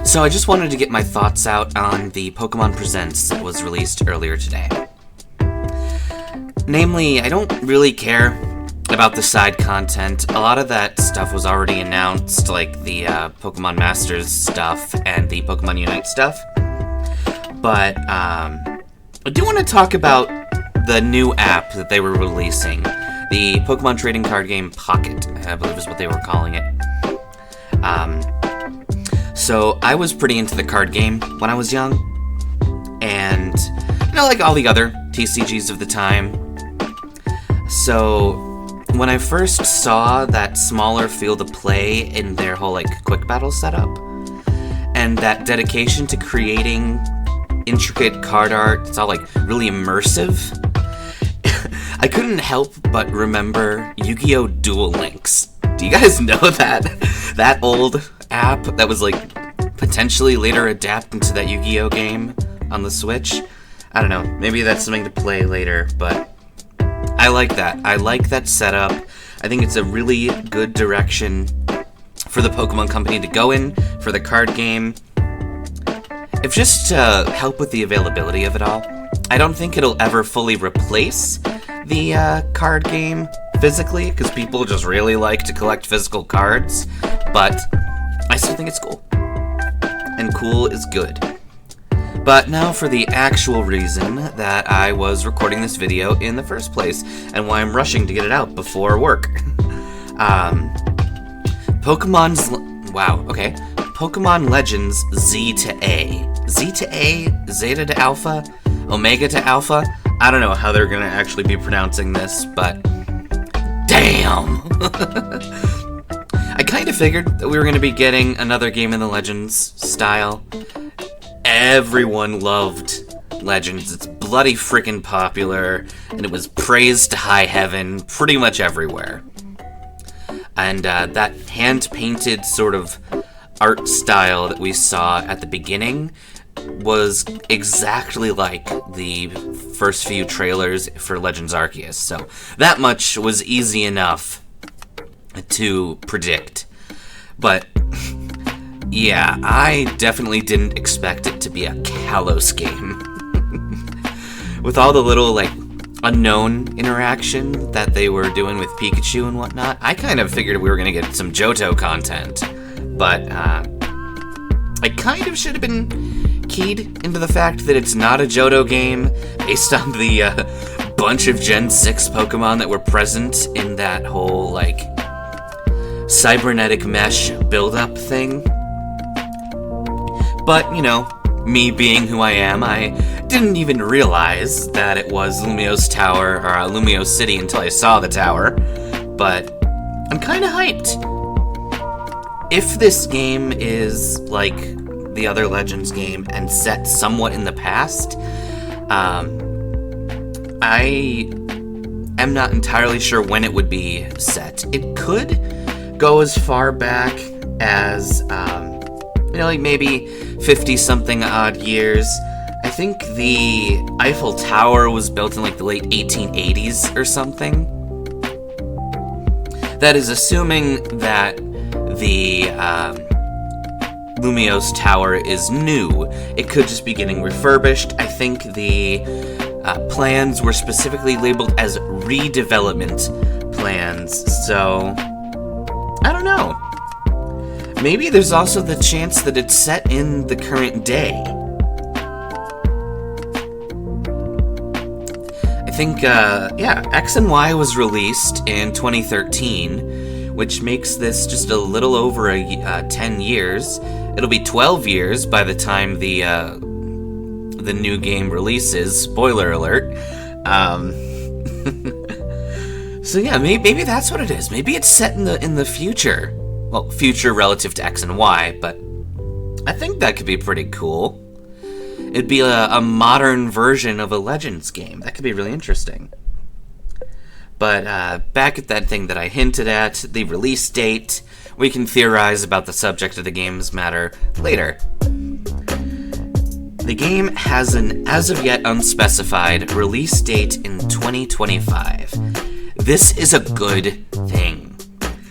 So I just wanted to get my thoughts out on the Pokémon Presents that was released earlier today. Namely, I don't really care about the side content. A lot of that stuff was already announced, like the Pokemon Masters stuff and the Pokemon Unite stuff. But I do want to talk about the new app that they were releasing. The Pokemon trading card game Pocket, I believe is what they were calling it. So I was pretty into the card game when I was young. And, like all the other TCGs of the time. So when I first saw that smaller field of play in their whole, quick battle setup, and that dedication to creating intricate card art, it's all, really immersive, I couldn't help but remember Yu-Gi-Oh! Duel Links. Do you guys know that old app that was, potentially later adapted into that Yu-Gi-Oh! Game on the Switch? I don't know, maybe that's something to play later, but I like that. I like that setup. I think it's a really good direction for the Pokemon Company to go in for the card game. If just to help with the availability of it all, I don't think it'll ever fully replace the card game physically, because people just really like to collect physical cards, but I still think it's cool. And cool is good. But now for the actual reason that I was recording this video in the first place, and why I'm rushing to get it out before work. Pokemon Legends Z to A. Z to A? Zeta to Alpha? Omega to Alpha? I don't know how they're gonna actually be pronouncing this, but damn! I kind of figured that we were gonna be getting another game in the Legends style. Everyone loved Legends. It's bloody freaking popular, and it was praised to high heaven pretty much everywhere. And that hand-painted sort of art style that we saw at the beginning was exactly like the first few trailers for Legends Arceus, so that much was easy enough to predict. But yeah, I definitely didn't expect it to be a Kalos game. With all the little, unknown interaction that they were doing with Pikachu and whatnot, I kind of figured we were going to get some Johto content. But, I kind of should have been keyed into the fact that it's not a Johto game based on the, bunch of Gen 6 Pokemon that were present in that whole, cybernetic mesh build-up thing. But, me being who I am, I didn't even realize that it was Lumiose Tower, or Lumiose City, until I saw the tower. But I'm kinda hyped. If this game is like the other Legends game and set somewhat in the past, I am not entirely sure when it would be set. It could go as far back as, maybe 50-something odd years. I think the Eiffel Tower was built in, the late 1880s or something. That is assuming that the Lumiose Tower is new. It could just be getting refurbished. I think the plans were specifically labeled as redevelopment plans, so I don't know. Maybe there's also the chance that it's set in the current day. I think, X and Y was released in 2013, which makes this just a little over 10 years. It'll be 12 years by the time the new game releases. Spoiler alert. So yeah, maybe that's what it is. Maybe it's set in the future. Well, future relative to X and Y, but I think that could be pretty cool. It'd be a modern version of a Legends game. That could be really interesting. But back at that thing that I hinted at, the release date, we can theorize about the subject of the game's matter later. The game has an as-of-yet unspecified release date in 2025. This is a good thing.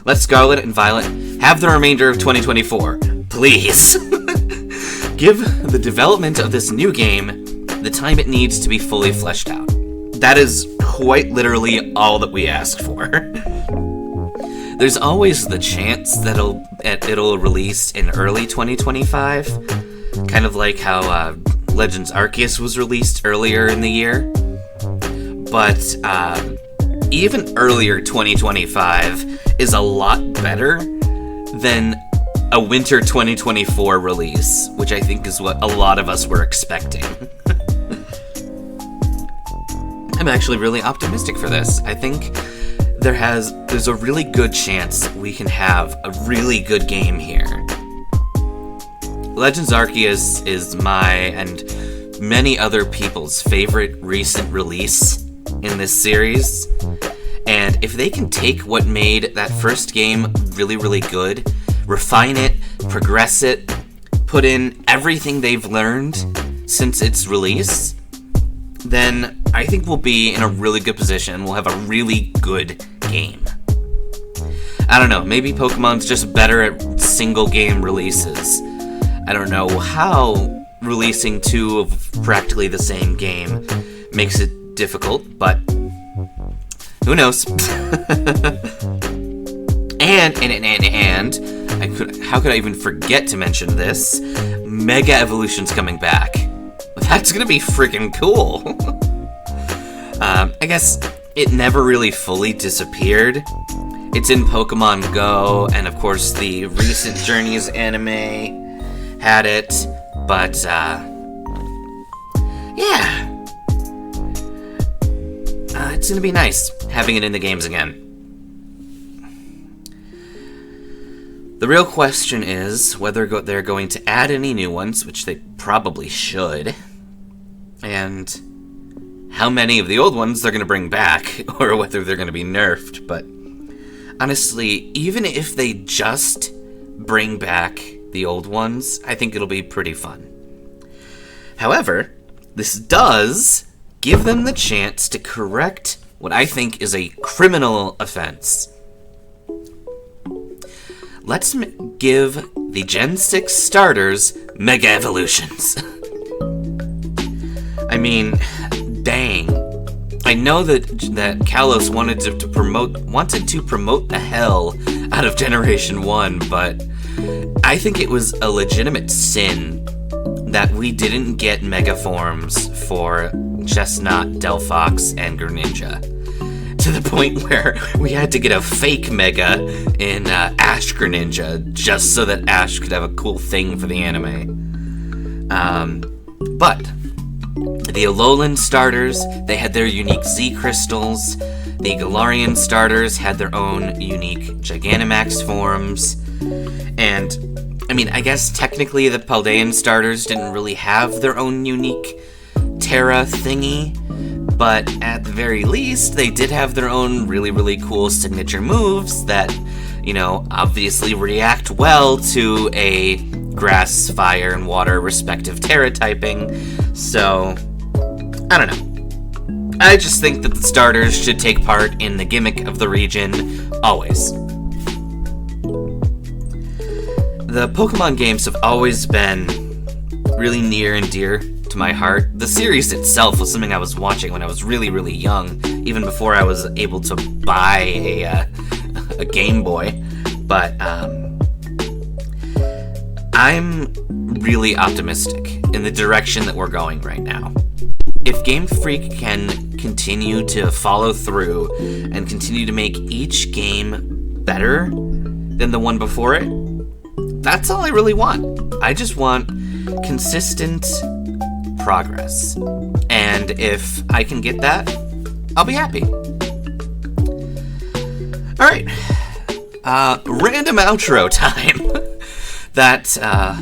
Let Scarlet and Violet have the remainder of 2024, please. give the development of this new game the time it needs to be fully fleshed out. That is quite literally all that we ask for. There's always the chance that it'll release in early 2025, kind of like how Legends Arceus was released earlier in the year. But even earlier 2025 is a lot better than a winter 2024 release, which I think is what a lot of us were expecting. I'm actually really optimistic for this. I think there's a really good chance we can have a really good game here. Legends Arceus is my and many other people's favorite recent release in this series, and if they can take what made that first game really, really good, refine it, progress it, put in everything they've learned since its release, then I think we'll be in a really good position. We'll have a really good game. I don't know, maybe Pokemon's just better at single game releases. I don't know how releasing two of practically the same game makes it difficult, but who knows? How could I even forget to mention this? Mega Evolution's coming back. That's gonna be freaking cool. I guess it never really fully disappeared. It's in Pokemon Go, and of course the recent Journeys anime had it, but yeah. It's gonna be nice having it in the games again. The real question is whether they're going to add any new ones, which they probably should, and how many of the old ones they're going to bring back, or whether they're going to be nerfed. But honestly, even if they just bring back the old ones, I think it'll be pretty fun. However, this does give them the chance to correct what I think is a criminal offense. Let's give the Gen 6 starters Mega Evolutions. I mean, dang. I know that Kalos wanted to promote the hell out of Generation 1, but I think it was a legitimate sin that we didn't get Mega Forms for Chestnut, Delphox, and Greninja. To the point where we had to get a fake Mega in Ash Greninja just so that Ash could have a cool thing for the anime. But the Alolan starters, they had their unique Z crystals. The Galarian starters had their own unique Gigantamax forms. And, I mean, I guess technically the Paldean starters didn't really have their own unique Terra thingy. But at the very least, they did have their own really, really cool signature moves that, you know, obviously react well to a grass, fire, and water respective Terra typing. So, I don't know. I just think that the starters should take part in the gimmick of the region, always. The Pokemon games have always been really near and dear to my heart. The series itself was something I was watching when I was really, really young, even before I was able to buy a Game Boy. But I'm really optimistic in the direction that we're going right now. If Game Freak can continue to follow through and continue to make each game better than the one before it, that's all I really want. I just want consistent progress. And if I can get that, I'll be happy. Alright. Random outro time.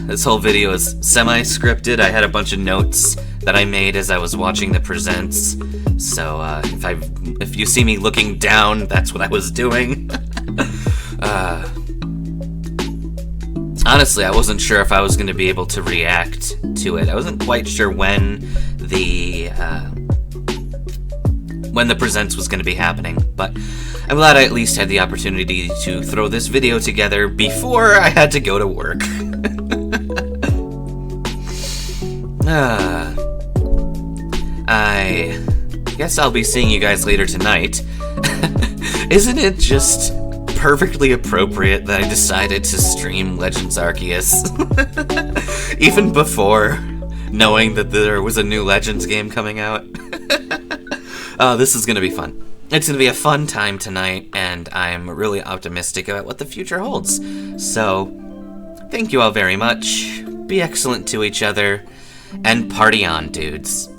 This whole video is semi-scripted. I had a bunch of notes that I made as I was watching the presents. So, if you see me looking down, that's what I was doing. Honestly, I wasn't sure if I was going to be able to react to it. I wasn't quite sure when the presents was going to be happening, but I'm glad I at least had the opportunity to throw this video together before I had to go to work. I guess I'll be seeing you guys later tonight. Isn't it just perfectly appropriate that I decided to stream Legends Arceus? Even before knowing that there was a new Legends game coming out. Oh, this is gonna be fun. It's gonna be a fun time tonight, and I'm really optimistic about what the future holds. So, thank you all very much. Be excellent to each other, and party on, dudes.